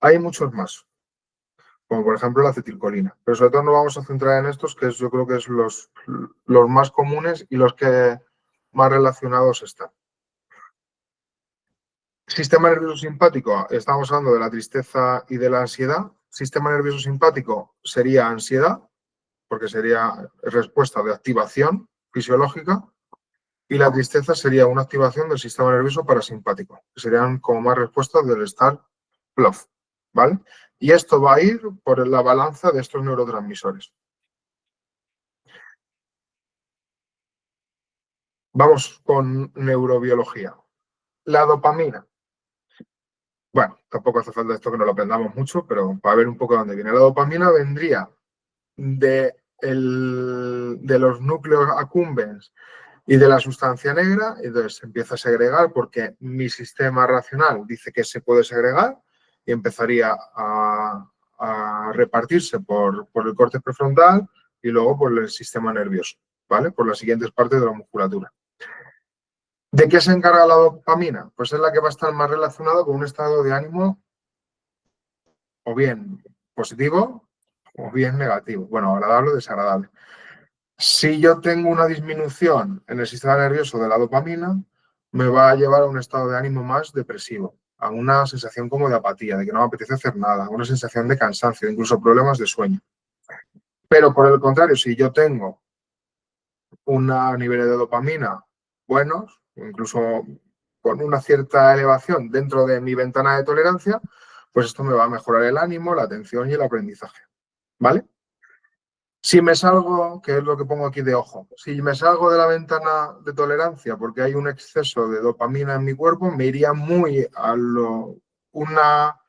Hay muchos más, como por ejemplo la acetilcolina, pero sobre todo nos vamos a centrar en estos, que yo creo que es los más comunes y los que más relacionados están. Sistema nervioso simpático, estamos hablando de la tristeza y de la ansiedad. Sistema nervioso simpático sería ansiedad, porque sería respuesta de activación fisiológica, y la tristeza sería una activación del sistema nervioso parasimpático, que serían como más respuestas del start fluff, ¿vale? Y esto va a ir por la balanza de estos neurotransmisores. Vamos con neurobiología. La dopamina. Bueno, tampoco hace falta esto que no lo aprendamos mucho, pero para ver un poco de dónde viene. La dopamina vendría de los núcleos accumbens y de la sustancia negra, y entonces se empieza a segregar porque mi sistema racional dice que se puede segregar y empezaría a repartirse por el córtex prefrontal y luego por el sistema nervioso, ¿vale? Por las siguientes partes de la musculatura. ¿De qué se encarga la dopamina? Pues es la que va a estar más relacionada con un estado de ánimo o bien positivo o bien negativo. Bueno, agradable o desagradable. Si yo tengo una disminución en el sistema nervioso de la dopamina, me va a llevar a un estado de ánimo más depresivo, a una sensación como de apatía, de que no me apetece hacer nada, a una sensación de cansancio, incluso problemas de sueño. Pero por el contrario, si yo tengo unos niveles de dopamina buenos, incluso con una cierta elevación dentro de mi ventana de tolerancia, pues esto me va a mejorar el ánimo, la atención y el aprendizaje. ¿Vale? Si me salgo, que es lo que pongo aquí de ojo, si me salgo de la ventana de tolerancia porque hay un exceso de dopamina en mi cuerpo, me iría muy a una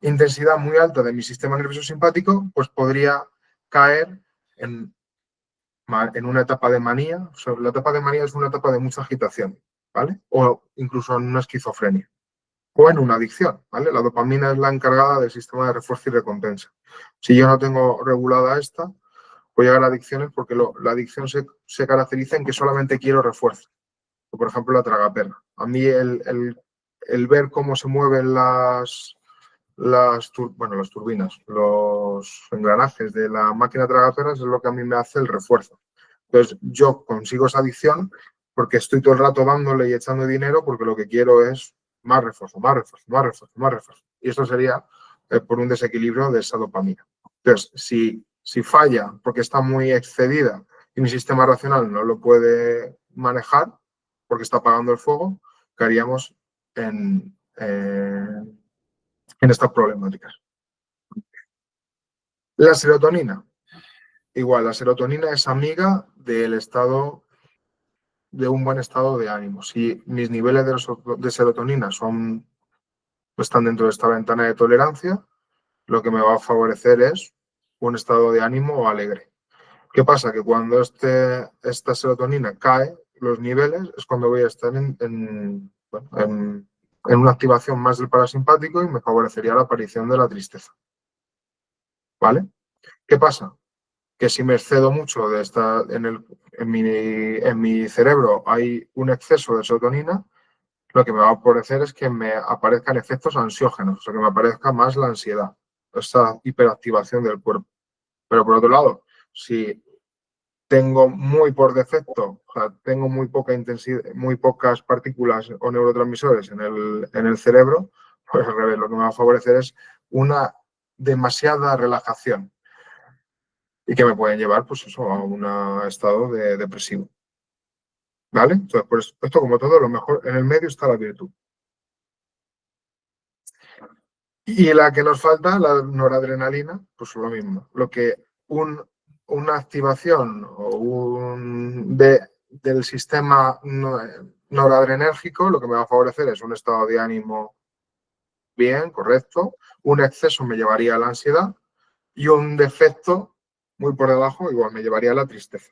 intensidad muy alta de mi sistema nervioso simpático, pues podría caer en una etapa de manía. O sea, la etapa de manía es una etapa de mucha agitación, ¿vale? O incluso en una esquizofrenia. O en una adicción, ¿vale? La dopamina es la encargada del sistema de refuerzo y recompensa. Si yo no tengo regulada esta, voy a llegar a adicciones porque la adicción se caracteriza en que solamente quiero refuerzo. Por ejemplo, la tragaperra. A mí el ver cómo se mueven las turbinas, los engranajes de la máquina tragaperras es lo que a mí me hace el refuerzo. Entonces, yo consigo esa adicción porque estoy todo el rato dándole y echando dinero porque lo que quiero es más refuerzo, más refuerzo, más refuerzo, más refuerzo. Y esto sería por un desequilibrio de esa dopamina. Entonces, si falla porque está muy excedida y mi sistema racional no lo puede manejar porque está apagando el fuego, caeríamos en estas problemáticas. La serotonina. Igual, la serotonina es amiga del estado, de un buen estado de ánimo. Si mis niveles de serotonina están dentro de esta ventana de tolerancia, lo que me va a favorecer es un estado de ánimo alegre. ¿Qué pasa? Que cuando esta serotonina cae, los niveles, es cuando voy a estar en una activación más del parasimpático y me favorecería la aparición de la tristeza. ¿vale? ¿Qué pasa? Que si me excedo mucho de esta, en mi cerebro hay un exceso de serotonina, lo que me va a favorecer es que me aparezcan efectos ansiógenos, o sea, que me aparezca más la ansiedad, esa hiperactivación del cuerpo. Pero por otro lado, si tengo muy por defecto, o sea, tengo muy poca intensidad, muy pocas partículas o neurotransmisores en el cerebro, pues al revés, lo que me va a favorecer es una demasiada relajación y que me pueden llevar, pues eso, a un estado depresivo. ¿Vale? Entonces, pues esto como todo, lo mejor, en el medio está la virtud. Y la que nos falta, la noradrenalina, pues lo mismo. Lo que una activación del sistema noradrenérgico, lo que me va a favorecer es un estado de ánimo bien, correcto. Un exceso me llevaría a la ansiedad y un defecto muy por debajo igual me llevaría a la tristeza.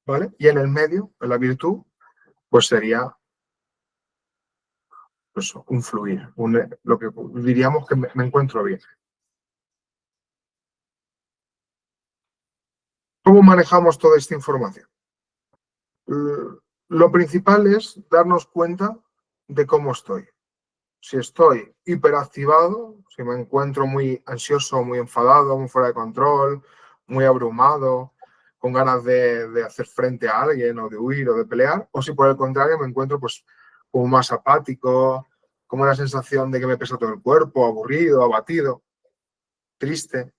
¿Vale? Y en el medio, en la virtud, pues sería pues, un fluir, lo que diríamos que me encuentro bien. ¿Cómo manejamos toda esta información? Lo principal es darnos cuenta de cómo estoy. Si estoy hiperactivado, si me encuentro muy ansioso, muy enfadado, muy fuera de control, muy abrumado, con ganas de hacer frente a alguien o de huir o de pelear, o si por el contrario me encuentro pues como más apático, como una sensación de que me pesa todo el cuerpo, aburrido, abatido, triste.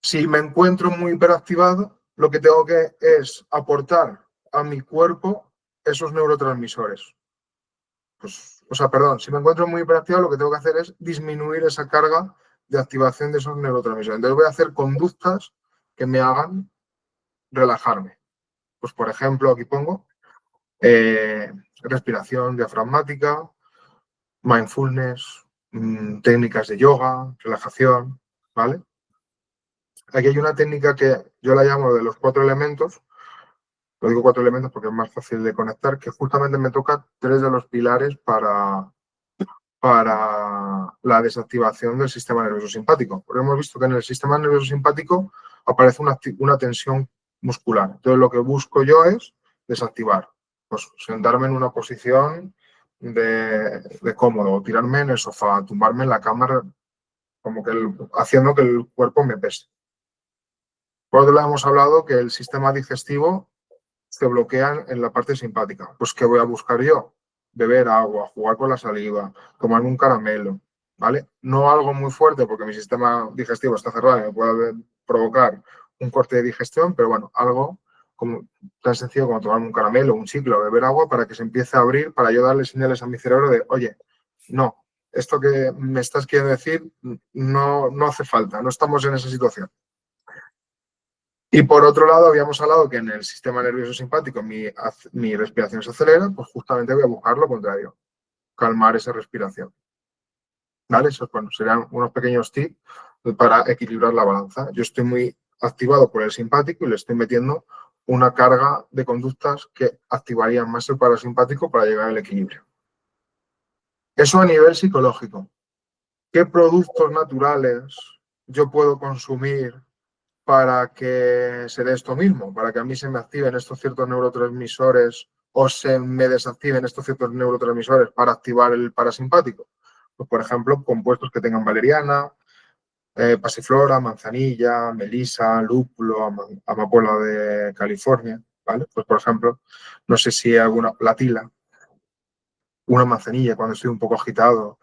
Si me encuentro muy hiperactivado, lo que tengo que es aportar a mi cuerpo esos neurotransmisores. Pues, o sea, perdón, si me encuentro muy hiperactivado, lo que tengo que hacer es disminuir esa carga de activación de esos neurotransmisores. Entonces voy a hacer conductas que me hagan relajarme. Pues, por ejemplo, aquí pongo respiración diafragmática, mindfulness, técnicas de yoga, relajación, ¿vale? Aquí hay una técnica que yo la llamo de los 4 elementos. Lo digo 4 elementos porque es más fácil de conectar, que justamente me toca 3 de los pilares para la desactivación del sistema nervioso simpático. Porque hemos visto que en el sistema nervioso simpático aparece una tensión muscular. Entonces lo que busco yo es desactivar. Pues sentarme en una posición de cómodo, tirarme en el sofá, tumbarme en la cama, como que haciendo que el cuerpo me pese. Por otro lado, hemos hablado que el sistema digestivo se bloquean en la parte simpática. Pues, ¿qué voy a buscar yo? Beber agua, jugar con la saliva, tomarme un caramelo, ¿vale? No algo muy fuerte porque mi sistema digestivo está cerrado y me puede provocar un corte de digestión, pero bueno, algo como, tan sencillo como tomarme un caramelo, un chicle o beber agua para que se empiece a abrir, para yo darle señales a mi cerebro de, oye, no, esto que me estás queriendo decir no hace falta, no estamos en esa situación. Y por otro lado, habíamos hablado que en el sistema nervioso simpático mi respiración se acelera, pues justamente voy a buscar lo contrario, calmar esa respiración. ¿Vale? Eso, bueno, serían unos pequeños tips para equilibrar la balanza. Yo estoy muy activado por el simpático y le estoy metiendo una carga de conductas que activarían más el parasimpático para llegar al equilibrio. Eso a nivel psicológico. ¿Qué productos naturales yo puedo consumir para que se dé esto mismo, para que a mí se me activen estos ciertos neurotransmisores o se me desactiven estos ciertos neurotransmisores para activar el parasimpático? Pues, por ejemplo, compuestos que tengan valeriana, pasiflora, manzanilla, melisa, lúpulo, amapola de California, ¿vale? Pues, por ejemplo, no sé si hay alguna platila, una manzanilla cuando estoy un poco agitado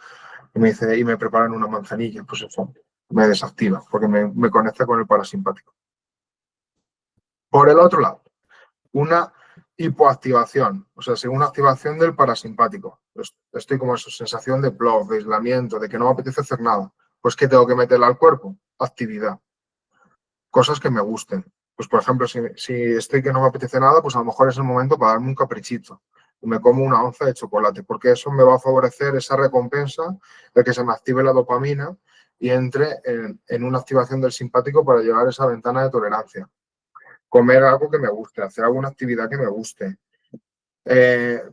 y me preparan una manzanilla, pues eso me desactiva porque me conecta con el parasimpático. Por el otro lado, una hipoactivación, o sea, según activación del parasimpático. Estoy como esa sensación de plop, de aislamiento, de que no me apetece hacer nada. Pues, ¿qué tengo que meterle al cuerpo? Actividad. Cosas que me gusten. Pues, por ejemplo, si estoy que no me apetece nada, pues a lo mejor es el momento para darme un caprichito. Me como una onza de chocolate, porque eso me va a favorecer esa recompensa de que se me active la dopamina y entre en una activación del simpático para llegar a esa ventana de tolerancia. Comer algo que me guste, hacer alguna actividad que me guste,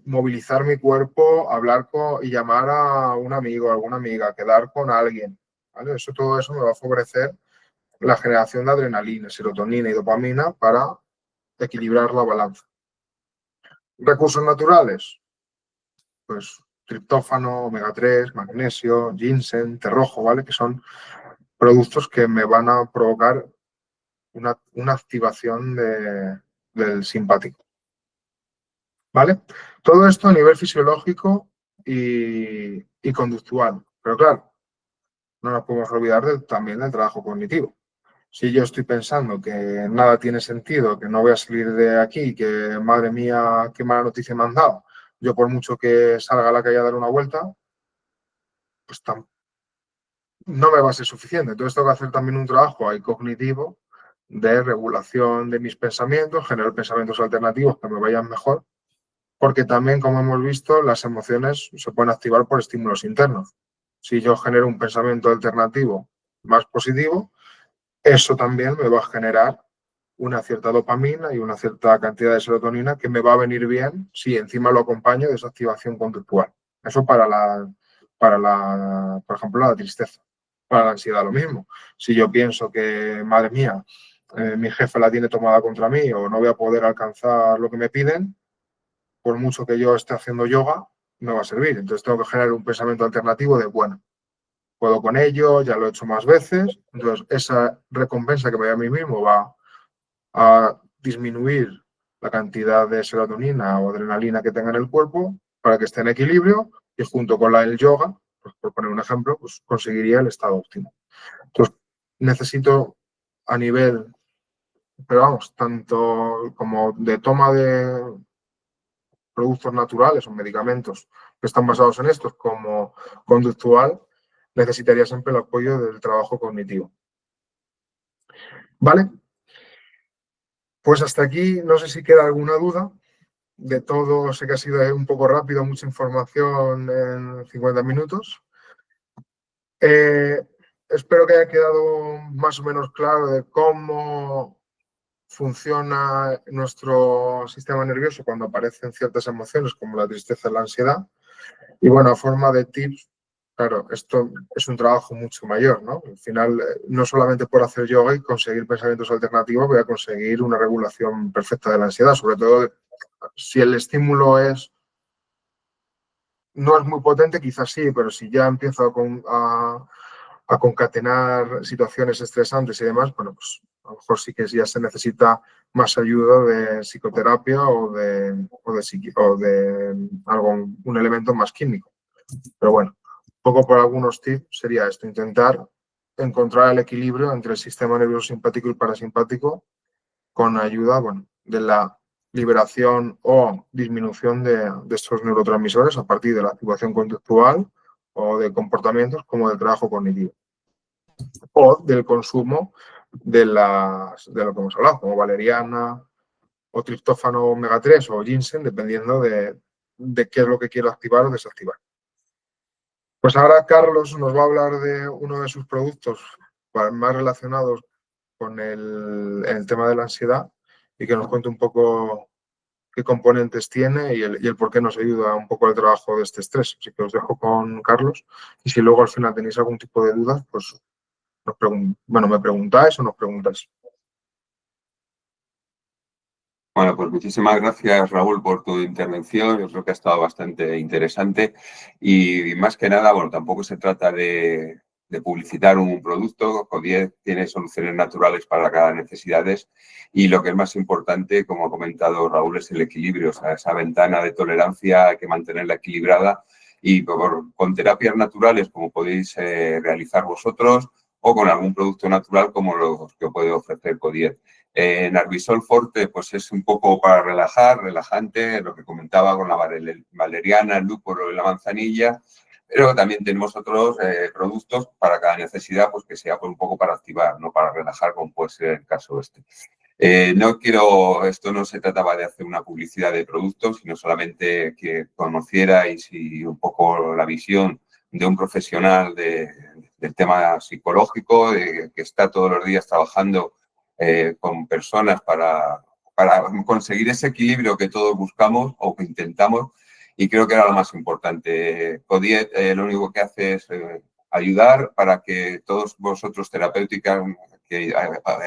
movilizar mi cuerpo, hablar y llamar a un amigo, a alguna amiga, quedar con alguien, ¿vale? Todo eso me va a favorecer la generación de adrenalina, serotonina y dopamina para equilibrar la balanza. Recursos naturales, pues triptófano, omega 3, magnesio, ginseng, té rojo, ¿vale? Que son productos que me van a provocar una activación del simpático, ¿vale? Todo esto a nivel fisiológico y conductual. Pero claro, no nos podemos olvidar también del trabajo cognitivo. Si yo estoy pensando que nada tiene sentido, que no voy a salir de aquí, que madre mía, qué mala noticia me han dado, yo por mucho que salga a la calle a dar una vuelta, pues no me va a ser suficiente. Entonces tengo que hacer también un trabajo ahí cognitivo de regulación de mis pensamientos, generar pensamientos alternativos que me vayan mejor, porque también, como hemos visto, las emociones se pueden activar por estímulos internos. Si yo genero un pensamiento alternativo más positivo, eso también me va a generar una cierta dopamina y una cierta cantidad de serotonina que me va a venir bien si encima lo acompaño de esa activación conductual. Eso por ejemplo, la tristeza. Para la ansiedad lo mismo. Si yo pienso que, madre mía, mi jefe la tiene tomada contra mí o no voy a poder alcanzar lo que me piden, por mucho que yo esté haciendo yoga, no va a servir. Entonces tengo que generar un pensamiento alternativo de, bueno, puedo con ello, ya lo he hecho más veces. Entonces esa recompensa que me doy a mí mismo va a disminuir la cantidad de serotonina o adrenalina que tenga en el cuerpo para que esté en equilibrio y junto con el yoga, pues por poner un ejemplo, pues conseguiría el estado óptimo. Entonces, necesito a nivel, pero vamos, tanto como de toma de productos naturales o medicamentos que están basados en estos, como conductual, necesitaría siempre el apoyo del trabajo cognitivo. ¿Vale? Pues hasta aquí, no sé si queda alguna duda. De todo, sé que ha sido un poco rápido, mucha información en 50 minutos. Espero que haya quedado más o menos claro de cómo funciona nuestro sistema nervioso cuando aparecen ciertas emociones como la tristeza y la ansiedad. Y bueno, a forma de tips, claro, esto es un trabajo mucho mayor, ¿no? Al final, no solamente por hacer yoga y conseguir pensamientos alternativos, voy a conseguir una regulación perfecta de la ansiedad, sobre todo si el estímulo no es muy potente, quizás sí, pero si ya empiezo a concatenar situaciones estresantes y demás, bueno, pues a lo mejor sí que ya se necesita más ayuda de psicoterapia o de un elemento más químico. Pero bueno, un poco por algunos tips sería esto, intentar encontrar el equilibrio entre el sistema nervioso simpático y parasimpático con ayuda, bueno, de la liberación o disminución de estos neurotransmisores a partir de la activación conductual o de comportamientos como del trabajo cognitivo o del consumo de lo que hemos hablado, como valeriana o triptófano omega 3 o ginseng, dependiendo de qué es lo que quiero activar o desactivar. Pues ahora Carlos nos va a hablar de uno de sus productos más relacionados con el tema de la ansiedad y que nos cuente un poco qué componentes tiene y el por qué nos ayuda un poco al trabajo de este estrés. Así que os dejo con Carlos y si luego al final tenéis algún tipo de dudas, pues me preguntáis o nos preguntáis. Bueno, pues muchísimas gracias, Raúl, por tu intervención. Yo creo que ha estado bastante interesante y más que nada, bueno, tampoco se trata de publicitar un producto. Codiet tiene soluciones naturales para cada necesidad y lo que es más importante, como ha comentado Raúl, es el equilibrio. O sea, esa ventana de tolerancia hay que mantenerla equilibrada y con terapias naturales como podéis realizar vosotros o con algún producto natural como los que puede ofrecer Codiet. Narbisol Forte, pues es un poco para relajar, relajante, lo que comentaba con la valeriana, el lúpulo y la manzanilla, pero también tenemos otros productos para cada necesidad, pues que sea pues, un poco para activar, no para relajar, como puede ser el caso este. Esto no se trataba de hacer una publicidad de productos, sino solamente que conocierais y un poco la visión de un profesional del tema psicológico, que está todos los días trabajando con personas para conseguir ese equilibrio que todos buscamos o que intentamos y creo que era lo más importante. Codiet lo único que hace es ayudar para que todos vosotros terapéuticas que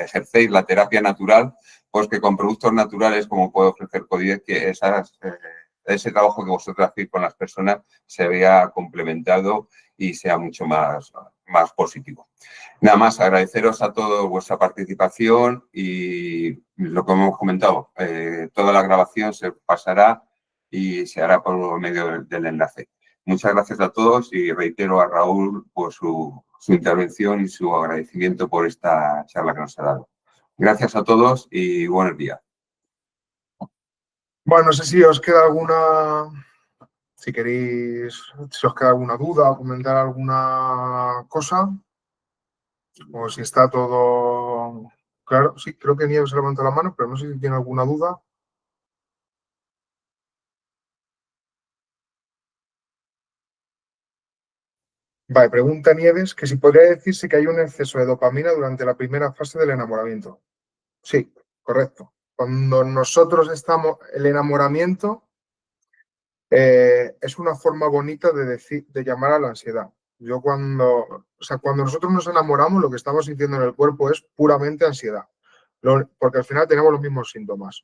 ejercéis la terapia natural, pues que con productos naturales como puede ofrecer CODIEZ, que ese trabajo que vosotros hacéis con las personas se vea complementado y sea mucho más positivo. Nada más, agradeceros a todos vuestra participación y lo que hemos comentado, toda la grabación se pasará y se hará por medio del enlace. Muchas gracias a todos y reitero a Raúl por su intervención y su agradecimiento por esta charla que nos ha dado. Gracias a todos y buenos días. Bueno, no sé si os queda alguna, si queréis, si os queda alguna duda o comentar alguna cosa, o si está todo claro. Sí, creo que Nieves levantó la mano, pero no sé si tiene alguna duda. Vale, pregunta Nieves que si podría decirse que hay un exceso de dopamina durante la primera fase del enamoramiento. Sí, correcto. Cuando nosotros estamos, el enamoramiento es una forma bonita de llamar a la ansiedad. Cuando nosotros nos enamoramos, lo que estamos sintiendo en el cuerpo es puramente ansiedad, porque al final tenemos los mismos síntomas.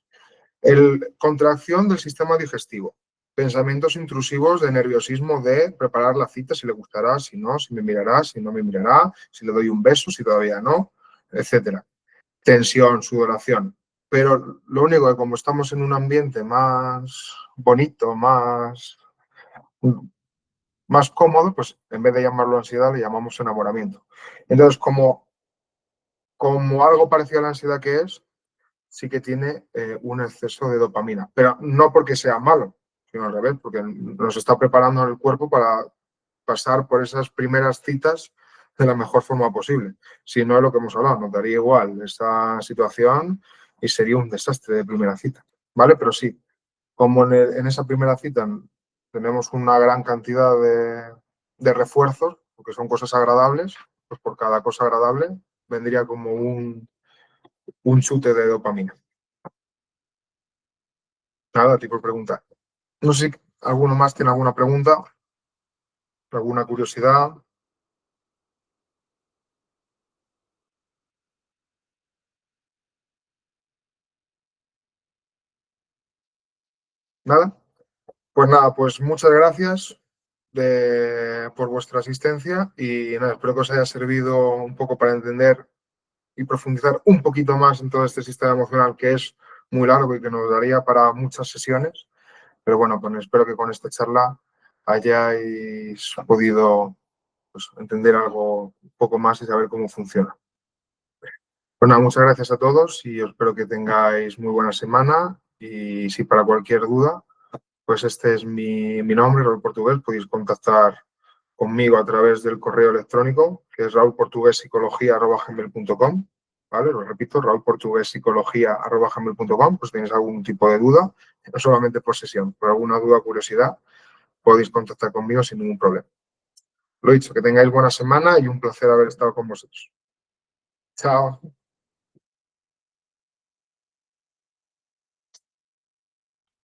Contracción del sistema digestivo, pensamientos intrusivos de nerviosismo de preparar la cita, si le gustará, si no, si me mirará, si no me mirará, si le doy un beso, si todavía no, etcétera. Tensión, sudoración. Pero lo único que como estamos en un ambiente más bonito, más cómodo, pues en vez de llamarlo ansiedad, le llamamos enamoramiento. Entonces, como algo parecido a la ansiedad que es, sí que tiene un exceso de dopamina, pero no porque sea malo, sino al revés, porque nos está preparando el cuerpo para pasar por esas primeras citas de la mejor forma posible. Si no es lo que hemos hablado, nos daría igual esa situación y sería un desastre de primera cita, ¿vale? Pero sí, como en esa primera cita tenemos una gran cantidad de refuerzos, porque son cosas agradables, pues por cada cosa agradable vendría como un chute de dopamina. Nada, a ti por preguntar. No sé si alguno más tiene alguna pregunta, alguna curiosidad. Nada. Pues nada, pues muchas gracias por vuestra asistencia y nada, espero que os haya servido un poco para entender y profundizar un poquito más en todo este sistema emocional que es muy largo y que nos daría para muchas sesiones. Pero bueno, pues espero que con esta charla hayáis podido entender algo un poco más y saber cómo funciona. Pues nada, muchas gracias a todos y espero que tengáis muy buena semana y si para cualquier duda, pues este es mi nombre, Raúl Portugués, podéis contactar conmigo a través del correo electrónico, que es raulportuguespsicología@gmail.com, ¿vale? Lo repito, raulportuguespsicología@gmail.com, pues tenéis algún tipo de duda, no solamente por sesión, por alguna duda o curiosidad, podéis contactar conmigo sin ningún problema. Lo dicho, que tengáis buena semana y un placer haber estado con vosotros. Chao.